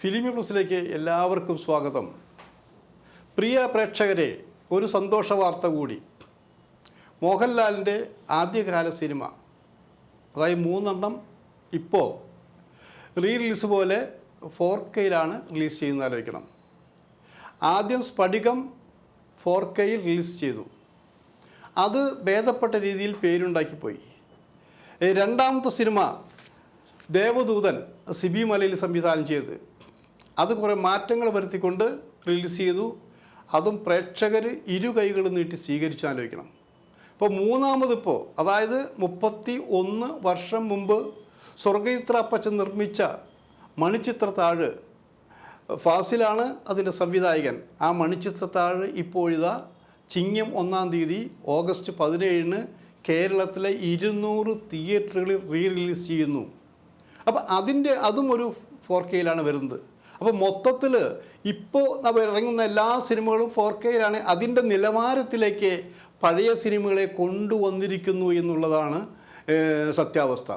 ഫിലിമി പ്ലസിലേക്ക് എല്ലാവർക്കും സ്വാഗതം. പ്രിയ പ്രേക്ഷകരെ, ഒരു സന്തോഷ വാർത്ത കൂടി. മോഹൻലാലിൻ്റെ ആദ്യകാല സിനിമ, അതായത് 3 ഇപ്പോൾ റിലീസ് പോലെ 4Kയിലാണ് റിലീസ് ചെയ്യുന്നത്. ആലോചിക്കണം. ആദ്യം സ്ഫടികം 4Kയിൽ റിലീസ് ചെയ്തു. അത് ഭേദപ്പെട്ട രീതിയിൽ പേരുണ്ടാക്കിപ്പോയി. രണ്ടാമത്തെ സിനിമ ദേവദൂതൻ സിബി മലയിൽ സംവിധാനം ചെയ്ത് അത് കുറേ മാറ്റങ്ങൾ വരുത്തിക്കൊണ്ട് റിലീസ് ചെയ്തു. അതും പ്രേക്ഷകർ ഇരു കൈകൾ നീട്ടി സ്വീകരിച്ചു. ആലോചിക്കണം. ഇപ്പോൾ മൂന്നാമതിപ്പോൾ, അതായത് 31 വർഷം മുമ്പ് സ്വർഗീത്ര അപ്പച്ചൻ നിർമ്മിച്ച മണിച്ചിത്രത്താഴ്, ഫാസിലാണ് അതിൻ്റെ സംവിധായകൻ. ആ മണിച്ചിത്രത്താഴ് ഇപ്പോഴിതാ ചിങ്ങം 1-ാം തീയതി ഓഗസ്റ്റ് 17-ന് കേരളത്തിലെ 200 തിയേറ്ററുകളിൽ റിലീസ് ചെയ്യുന്നു. അപ്പോൾ അതും ഒരു 4Kയിലാണ് വരുന്നത്. അപ്പോൾ മൊത്തത്തിൽ ഇപ്പോൾ ഇറങ്ങുന്ന എല്ലാ സിനിമകളും 4Kയിലാണ്. അതിൻ്റെ നിലവാരത്തിലേക്ക് പഴയ സിനിമകളെ കൊണ്ടുവന്നിരിക്കുന്നു എന്നുള്ളതാണ് സത്യാവസ്ഥ.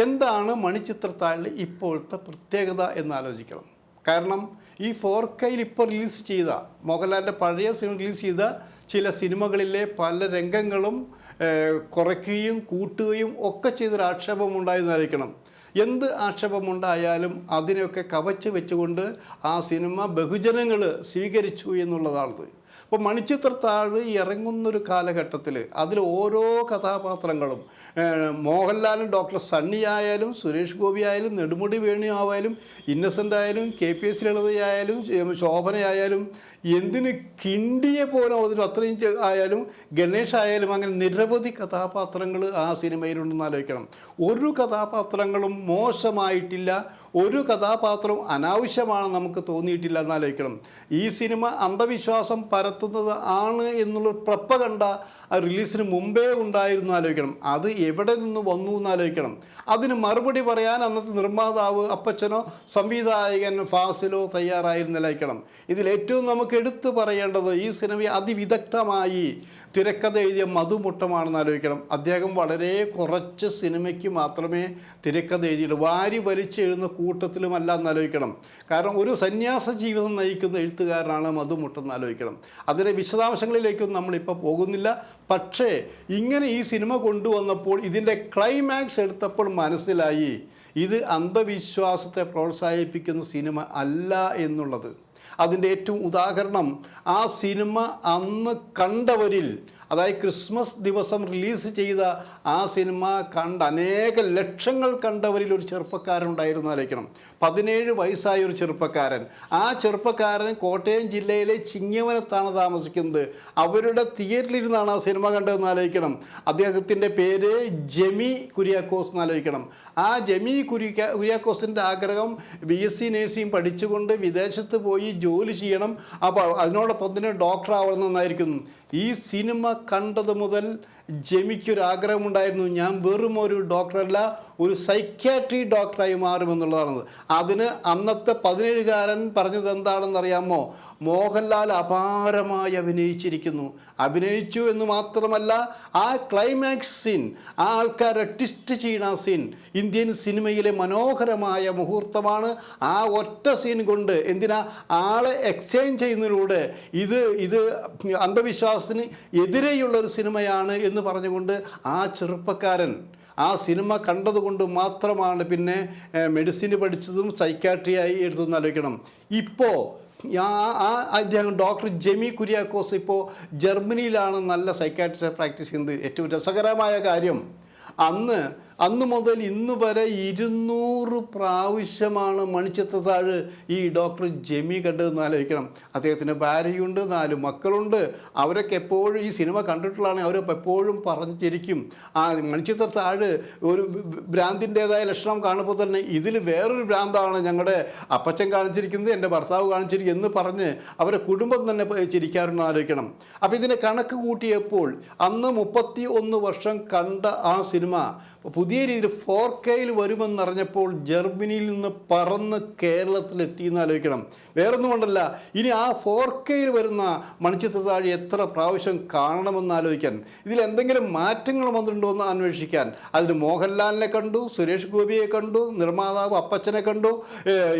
എന്താണ് മണിച്ചിത്രത്താഴിൽ ഇപ്പോഴത്തെ പ്രത്യേകത എന്നാലോചിക്കണം. കാരണം ഈ 4Kയിൽ ഇപ്പോൾ റിലീസ് ചെയ്ത മോഹൻലാലിൻ്റെ പഴയ സിനിമ റിലീസ് ചെയ്ത ചില സിനിമകളിലെ പല രംഗങ്ങളും കുറയ്ക്കുകയും കൂട്ടുകയും ഒക്കെ ചെയ്തൊരു ആക്ഷേപമുണ്ടായെന്നായിരിക്കണം. എന്ത് ആക്ഷേപമുണ്ടായാലും അതിനെയൊക്കെ കവച്ച് വെച്ചുകൊണ്ട് ആ സിനിമ ബഹുജനങ്ങൾ സ്വീകരിച്ചു എന്നുള്ളതാണ്. അപ്പോൾ മണിച്ചിത്രത്താഴ് ഇറങ്ങുന്നൊരു കാലഘട്ടത്തിൽ അതിൽ ഓരോ കഥാപാത്രങ്ങളും മോഹൻലാലും ഡോക്ടർ സണ്ണി ആയാലും സുരേഷ് ഗോപി ആയാലും നെടുമുടി വേണു ആയാലും ഇന്നസെൻ്റ് ആയാലും KPS ലളിതയായാലും ശോഭനയായാലും എന്തിന് കിണ്ടിയെ പോലെ അത്രയും ആയാലും ഗണേഷ് ആയാലും അങ്ങനെ നിരവധി കഥാപാത്രങ്ങൾ ആ സിനിമയിലുണ്ടെന്ന് ആലോചിക്കണം. ഒരു കഥാപാത്രങ്ങളും മോശമായിട്ടില്ല, ഒരു കഥാപാത്രവും അനാവശ്യമാണെന്ന് നമുക്ക് തോന്നിയിട്ടില്ല എന്നാലോചിക്കണം. ഈ സിനിമ അന്ധവിശ്വാസം പരത്തുന്നത് ആണ് എന്നുള്ള പ്രപ്പകണ്ട റിലീസിന് മുമ്പേ ഉണ്ടായിരുന്നു ആലോചിക്കണം. അത് എവിടെ നിന്ന് വന്നു എന്നാലോചിക്കണം. അതിന് മറുപടി പറയാൻ അന്നത്തെ നിർമ്മാതാവ് അപ്പച്ചനോ സംവിധായകൻ ഫാസിലോ തയ്യാറായിരുന്നില്ലായിരിക്കണം. ഇതിലേറ്റവും നമുക്ക് എടുത്തു പറയേണ്ടത് ഈ സിനിമയെ അതിവിദഗ്ധമായി തിരക്കഥ എഴുതിയ മധുമുട്ടമാണെന്ന് ആലോചിക്കണം. അദ്ദേഹം വളരെ കുറച്ച് സിനിമയ്ക്ക് മാത്രമേ തിരക്കഥ എഴുതിയുള്ളൂ. വാരി വലിച്ചെഴുതുന്ന കൂട്ടത്തിലുമല്ല എന്നാലോചിക്കണം. കാരണം ഒരു സന്യാസ ജീവിതം നയിക്കുന്ന എഴുത്തുകാരനാണ് മധുമുട്ടെന്ന് ആലോചിക്കണം. അതിൻ്റെ വിശദാംശങ്ങളിലേക്കൊന്നും നമ്മളിപ്പോൾ പോകുന്നില്ല. പക്ഷേ ഇങ്ങനെ ഈ സിനിമ കൊണ്ടുവന്നപ്പോൾ ഇതിൻ്റെ ക്ലൈമാക്സ് എടുത്തപ്പോൾ മനസ്സിലായി ഇത് അന്ധവിശ്വാസത്തെ പ്രോത്സാഹിപ്പിക്കുന്ന സിനിമ അല്ല എന്നുള്ളത്. അതിൻ്റെ ഏറ്റവും ഉദാഹരണം, ആ സിനിമ അന്ന് കണ്ടവരിൽ, അതായത് ക്രിസ്മസ് ദിവസം റിലീസ് ചെയ്ത ആ സിനിമ അനേക ലക്ഷങ്ങൾ കണ്ടവരിൽ ഒരു ചെറുപ്പക്കാരനുണ്ടായിരുന്നു ആലോചിക്കണം. 17 വയസ്സായ ഒരു ചെറുപ്പക്കാരൻ. ആ ചെറുപ്പക്കാരൻ കോട്ടയം ജില്ലയിലെ ചിങ്ങവനത്താണ് താമസിക്കുന്നത്. അവരുടെ തിയേറ്ററിലിരുന്നാണ് ആ സിനിമ കണ്ടതെന്ന് ആലോചിക്കണം. അദ്ദേഹത്തിൻ്റെ പേര് ജെമി കുര്യാക്കോസ് എന്നാലോചിക്കണം. ആ ജെമി കുര്യാക്കോസിൻ്റെ ആഗ്രഹം BSc നഴ്സിംഗ് പഠിച്ചുകൊണ്ട് വിദേശത്ത് പോയി ജോലി ചെയ്യണം. അപ്പോൾ അതിനോടൊപ്പം തന്നെ ഡോക്ടർ ആവണമെന്നായിരിക്കുന്നു. ഈ സിനിമ കണ്ടത് മുതൽ ജെമിക്കൊരാഗ്രഹമുണ്ടായിരുന്നു, ഞാൻ വെറും ഒരു ഡോക്ടറല്ല, ഒരു സൈക്യാട്രി ഡോക്ടറായി മാറുമെന്നുള്ളതാണത്. അതിന് അന്നത്തെ 17കാരൻ പറഞ്ഞത് എന്താണെന്നറിയാമോ? മോഹൻലാൽ അപാരമായി അഭിനയിച്ചു എന്ന് മാത്രമല്ല, ആ ക്ലൈമാക്സ് സീൻ, ആ ആൾക്കാരെ ട്വിസ്റ്റ് ചെയ്യുന്ന ആ സീൻ ഇന്ത്യൻ സിനിമയിലെ മനോഹരമായ മുഹൂർത്തമാണ്. ആ ഒറ്റ സീൻ കൊണ്ട് ആളെ എക്സ്ചേഞ്ച് ചെയ്യുന്നതിലൂടെ ഇത് അന്ധവിശ്വാസത്തിന് എതിരെയുള്ളൊരു സിനിമയാണ് എന്ന് പറഞ്ഞുകൊണ്ട് ആ ചെറുപ്പക്കാരൻ ആ സിനിമ കണ്ടതുകൊണ്ട് മാത്രമാണ് പിന്നെ മെഡിസിന് പഠിച്ചതും സൈക്കാട്രിയായി എടുത്തെന്ന് ആലോചിക്കണം. ഇപ്പോൾ അദ്ദേഹം ഡോക്ടർ ജെമി കുര്യാക്കോസ് ഇപ്പോൾ ജർമ്മനിയിലാണ് നല്ല സൈക്കാട്രിസ്റ്റ് പ്രാക്ടീസ് ചെയ്യുന്നത്. ഏറ്റവും രസകരമായ കാര്യം, അന്ന് മുതൽ ഇന്ന് വരെ 200 പ്രാവശ്യമാണ് മണിച്ചിത്രത്താഴ് ഈ ഡോക്ടർ ജെമി കണ്ടതെന്ന് ആലോചിക്കണം. അദ്ദേഹത്തിന് ഭാര്യയുണ്ട്, 4 മക്കളുണ്ട്. അവരൊക്കെ എപ്പോഴും ഈ സിനിമ കണ്ടിട്ടുള്ളതാണ്. അവരൊക്കെ എപ്പോഴും പറഞ്ഞു ചിരിക്കും. ആ മണിച്ചിത്രത്താഴ് ഒരു ഭ്രാന്തിൻ്റെതായ ലക്ഷണം കാണുമ്പോൾ തന്നെ ഇതിൽ വേറൊരു ഭ്രാന്താണ് ഞങ്ങളുടെ അപ്പച്ചൻ കാണിച്ചിരിക്കുന്നത്, എൻ്റെ ഭർത്താവ് കാണിച്ചിരിക്കുന്നത് എന്ന് പറഞ്ഞ് അവരുടെ കുടുംബം തന്നെ ചിരിക്കാറുണ്ടെന്ന് ആലോചിക്കണം. അപ്പോൾ ഇതിനെ കണക്ക് കൂട്ടിയപ്പോൾ അന്ന് 31 വർഷം കണ്ട ആ സിനിമ പുതിയ രീതിയിൽ 4Kയിൽ വരുമെന്നറിഞ്ഞപ്പോൾ ജർമ്മനിയിൽ നിന്ന് പറന്ന് കേരളത്തിലെത്തിയെന്ന് ആലോചിക്കണം. വേറൊന്നും കൊണ്ടല്ല, ഇനി ആ 4Kയിൽ വരുന്ന മണിച്ചിത്രത്താഴ് എത്ര പ്രാവശ്യം കാണണമെന്ന് ആലോചിക്കാൻ, ഇതിൽ എന്തെങ്കിലും മാറ്റങ്ങൾ വന്നിട്ടുണ്ടോ എന്ന് അന്വേഷിക്കാൻ. അതിന് മോഹൻലാലിനെ കണ്ടു, സുരേഷ് ഗോപിയെ കണ്ടു, നിർമ്മാതാവ് അപ്പച്ചനെ കണ്ടു.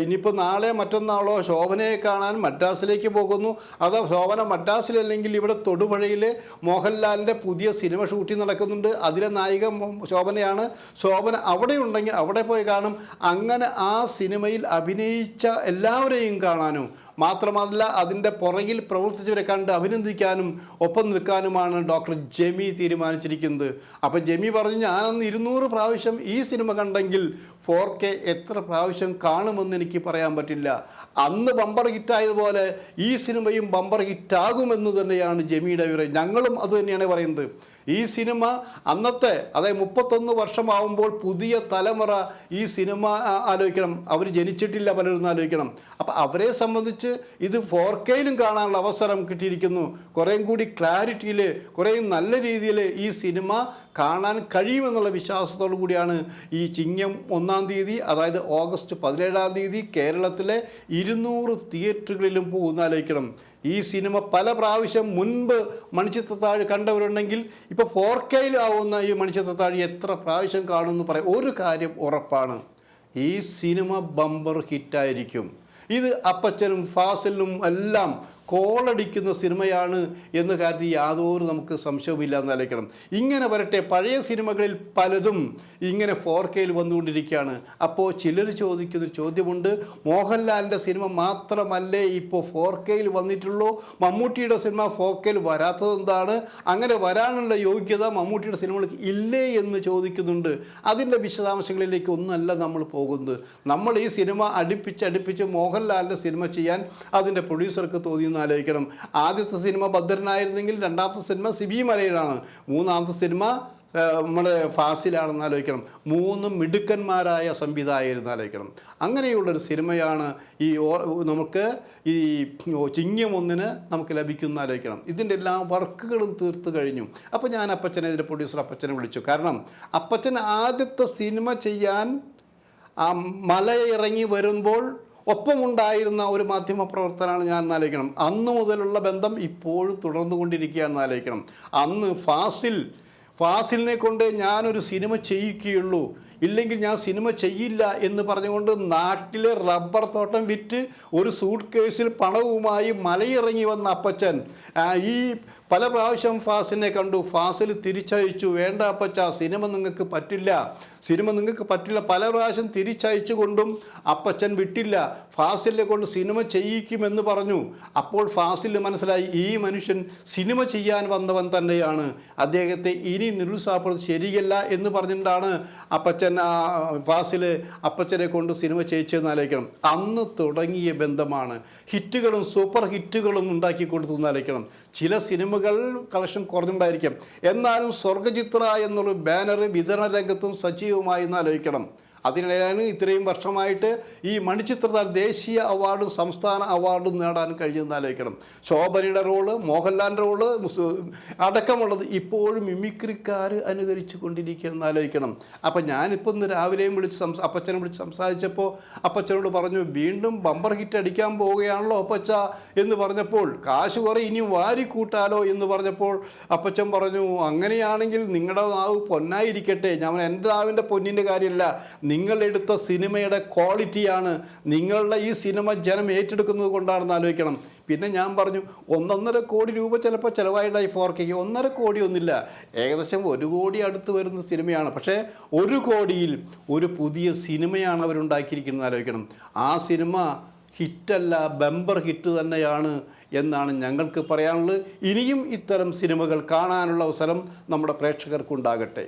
ഇനിയിപ്പോൾ നാളെ മറ്റന്നാളോ ശോഭനയെ കാണാൻ മദ്രാസിലേക്ക് പോകുന്നു. അതോ ശോഭന മദ്രാസിലല്ലെങ്കിൽ ഇവിടെ തൊടുപുഴയിൽ മോഹൻലാലിൻ്റെ പുതിയ സിനിമ ഷൂട്ടിംഗ് നടക്കുന്നുണ്ട്. അതിലെ നായിക ശോഭനയാണ്. ശോഭന അവിടെ ഉണ്ടെങ്കിൽ അവിടെ പോയി കാണും. അങ്ങനെ ആ സിനിമയിൽ അഭിനയിച്ച എല്ലാവരെയും കാണാനും മാത്രമല്ല അതിൻ്റെ പുറകിൽ പ്രവർത്തിച്ചവരെ കണ്ട് അഭിനന്ദിക്കാനും ഒപ്പം നിൽക്കാനുമാണ് ഡോക്ടർ ജെമി തീരുമാനിച്ചിരിക്കുന്നത്. അപ്പം ജെമി പറഞ്ഞു, ഞാനന്ന് 200 പ്രാവശ്യം ഈ സിനിമ കണ്ടെങ്കിൽ 4K എത്ര പ്രാവശ്യം കാണുമെന്ന് എനിക്ക് പറയാൻ പറ്റില്ല. അന്ന് ബമ്പർ ഹിറ്റായതുപോലെ ഈ സിനിമയും ബമ്പർ ഹിറ്റാകുമെന്ന് തന്നെയാണ് ജെമിയുടെ വിവരം. ഞങ്ങളും അത് തന്നെയാണ് പറയുന്നത്. ഈ സിനിമ അന്നത്തെ, അതായത് 31 വർഷമാവുമ്പോൾ പുതിയ തലമുറ ഈ സിനിമ ആലോചിക്കണം. അവർ ജനിച്ചിട്ടില്ല പലരും ആലോചിക്കണം. അപ്പം അവരെ സംബന്ധിച്ച് ഇത് 4Kയിലും കാണാനുള്ള അവസരം കിട്ടിയിരിക്കുന്നു. കുറേയും കൂടി ക്ലാരിറ്റിയിൽ, കുറേയും നല്ല രീതിയിൽ ഈ സിനിമ കാണാൻ കഴിയുമെന്നുള്ള വിശ്വാസത്തോടു കൂടിയാണ് ഈ ചിങ്ങം 1-ാം തീയതി, അതായത് ഓഗസ്റ്റ് 17-ാം തീയതി കേരളത്തിലെ 200 തിയേറ്ററുകളിലും പോകുന്ന ആലോചിക്കണം. ഈ സിനിമ പല പ്രാവശ്യം മുൻപ് മണിച്ചിത്രത്താഴ് കണ്ടവരുണ്ടെങ്കിൽ ഇപ്പോൾ 4Kയിൽ ആവുന്ന ഈ മണിച്ചിത്രത്താഴ് എത്ര പ്രാവശ്യം കാണുമെന്ന് പറയാം. ഒരു കാര്യം ഉറപ്പാണ്, ഈ സിനിമ ബമ്പർ ഹിറ്റായിരിക്കും. ഇത് അപ്പച്ചനും ഫാസിലിനും എല്ലാം കോളടിക്കുന്ന സിനിമയാണ് എന്ന കാര്യത്തിൽ യാതൊരു നമുക്ക് സംശയവുമില്ല എന്ന് ആലോചിക്കണം. ഇങ്ങനെ വരട്ടെ, പഴയ സിനിമകളിൽ പലതും ഇങ്ങനെ 4Kയിൽ വന്നുകൊണ്ടിരിക്കുകയാണ്. അപ്പോൾ ചിലർ ചോദിക്കുന്നൊരു ചോദ്യമുണ്ട്, മോഹൻലാലിൻ്റെ സിനിമ മാത്രമല്ലേ ഇപ്പോൾ 4Kയിൽ വന്നിട്ടുള്ളൂ, മമ്മൂട്ടിയുടെ സിനിമ 4Kയിൽ വരാത്തത് എന്താണ്? അങ്ങനെ വരാനുള്ള യോഗ്യത മമ്മൂട്ടിയുടെ സിനിമകൾക്ക് ഇല്ലേ എന്ന് ചോദിക്കുന്നുണ്ട്. അതിൻ്റെ വിശദാംശങ്ങളിലേക്ക് ഒന്നല്ല നമ്മൾ പോകുന്നത്. നമ്മൾ ഈ സിനിമ അടുപ്പിച്ച് മോഹൻലാലിൻ്റെ സിനിമ ചെയ്യാൻ അതിൻ്റെ പ്രൊഡ്യൂസർക്ക് തോന്നിയെന്ന് ആലോചിക്കണം. ആദ്യത്തെ സിനിമ ഭദ്രനായിരുന്നെങ്കിൽ രണ്ടാമത്തെ സിനിമ സിബി മലയിലാണ്, മൂന്നാമത്തെ സിനിമ നമ്മുടെ ഫാസിലാണെന്ന് ആലോചിക്കണം. 3 മിടുക്കന്മാരായ സംവിധായകരെന്ന് ആലോചിക്കണം. അങ്ങനെയുള്ളൊരു സിനിമയാണ് നമുക്ക് ഈ ചിങ്ങം 1-ന് നമുക്ക് ലഭിക്കുന്ന ആലോചിക്കണം. ഇതിൻ്റെ എല്ലാ വർക്കുകളും തീർത്ത് കഴിഞ്ഞു. അപ്പോൾ ഞാൻ അപ്പച്ചനെ, ഇതിൻ്റെ പ്രൊഡ്യൂസർ അപ്പച്ചനെ വിളിച്ചു. കാരണം അപ്പച്ചൻ ആദ്യത്തെ സിനിമ ചെയ്യാൻ മലയിറങ്ങി വരുമ്പോൾ ഒപ്പമുണ്ടായിരുന്ന ഒരു മാധ്യമ പ്രവർത്തനമാണ് ഞാൻ ആലോചിക്കണം. അന്ന് മുതലുള്ള ബന്ധം ഇപ്പോഴും തുടർന്നുകൊണ്ടിരിക്കുകയാണെന്ന് ആലോചിക്കണം. അന്ന് ഫാസിലിനെ കൊണ്ട് ഞാനൊരു സിനിമ ചെയ്യിക്കുകയുള്ളൂ, ഇല്ലെങ്കിൽ ഞാൻ സിനിമ ചെയ്യില്ല എന്ന് പറഞ്ഞുകൊണ്ട് നാട്ടിലെ റബ്ബർ തോട്ടം വിറ്റ് ഒരു സൂട്ട് കേസിൽ പണവുമായി മലയിറങ്ങി വന്ന അപ്പച്ചൻ ഈ പല പ്രാവശ്യം ഫാസിലിനെ കണ്ടു. ഫാസിൽ തിരിച്ചയച്ചു, വേണ്ട അപ്പച്ച, സിനിമ നിങ്ങൾക്ക് പറ്റില്ല. പല പ്രാവശ്യം തിരിച്ചയച്ചു കൊണ്ടും അപ്പച്ചൻ വിട്ടില്ല. ഫാസിലിനെ കൊണ്ട് സിനിമ ചെയ്യിക്കുമെന്ന് പറഞ്ഞു. അപ്പോൾ ഫാസിലിന് മനസ്സിലായി, ഈ മനുഷ്യൻ സിനിമ ചെയ്യാൻ വന്നവൻ തന്നെയാണ്, അദ്ദേഹത്തെ ഇനി നിരുത്സാഹപ്പെടുന്നത് ശരിയല്ല എന്ന് പറഞ്ഞിട്ടാണ് ഫാസില് അപ്പച്ചനെ കൊണ്ട് സിനിമ ചെയ്യിച്ചതെന്ന് ആലോചിക്കണം. അന്ന് തുടങ്ങിയ ബന്ധമാണ്. ഹിറ്റുകളും സൂപ്പർ ഹിറ്റുകളും ഉണ്ടാക്കി കൊടുത്തു ആലോചിക്കണം. ചില സിനിമകൾ കളക്ഷൻ കുറഞ്ഞുണ്ടായിരിക്കും, എന്നാലും സ്വർഗചിത്ര എന്നൊരു ബാനർ വിതരണ രംഗത്തും സജീവമായി എന്ന് ആലോചിക്കണം. അതിനിടെയാണ് ഇത്രയും വർഷമായിട്ട് ഈ മണിച്ചിത്രത്താഴ് ദേശീയ അവാർഡും സംസ്ഥാന അവാർഡും നേടാൻ കഴിഞ്ഞെന്ന് ആലോചിക്കണം. ശോഭനയുടെ റോള്, മോഹൻലാലിൻ്റെ റോള് അടക്കമുള്ളത് ഇപ്പോഴും മിമിക്രിക്കാർ അനുകരിച്ചു കൊണ്ടിരിക്കുകയെന്ന് ആലോചിക്കണം. അപ്പം ഞാനിപ്പോൾ ഇന്ന് രാവിലെയും അപ്പച്ചനെ വിളിച്ച് സംസാരിച്ചപ്പോൾ അപ്പച്ചനോട് പറഞ്ഞു, വീണ്ടും ബമ്പർ ഹിറ്റ് അടിക്കാൻ പോവുകയാണല്ലോ അപ്പച്ച എന്ന് പറഞ്ഞപ്പോൾ, കാശ് കുറേ ഇനിയും വാരിക്കൂട്ടാലോ എന്ന് പറഞ്ഞപ്പോൾ അപ്പച്ചൻ പറഞ്ഞു, അങ്ങനെയാണെങ്കിൽ നിങ്ങളുടെ നാവ് പൊന്നായിരിക്കട്ടെ. ഞാൻ എൻ്റെ നാവിൻ്റെ പൊന്നിൻ്റെ കാര്യമല്ല, നിങ്ങളെടുത്ത സിനിമയുടെ ക്വാളിറ്റിയാണ്, നിങ്ങളുടെ ഈ സിനിമ ജനം ഏറ്റെടുക്കുന്നത് കൊണ്ടാണെന്ന് ആലോചിക്കണം. പിന്നെ ഞാൻ പറഞ്ഞു, 1.5 കോടി രൂപ ചിലപ്പോൾ ചിലവായിട്ടായി 4Kക്ക്. 1.5 കോടി ഒന്നുമില്ല, ഏകദേശം 1 കോടി അടുത്ത് വരുന്ന സിനിമയാണ്. പക്ഷേ 1 കോടിയിൽ ഒരു പുതിയ സിനിമയാണ് അവരുണ്ടാക്കിയിരിക്കുന്നത് ആലോചിക്കണം. ആ സിനിമ ഹിറ്റല്ല, ബമ്പർ ഹിറ്റ് തന്നെയാണ് എന്നാണ് ഞങ്ങൾക്ക് പറയാനുള്ളത്. ഇനിയും ഇത്തരം സിനിമകൾ കാണാനുള്ള അവസരം നമ്മുടെ പ്രേക്ഷകർക്കുണ്ടാകട്ടെ.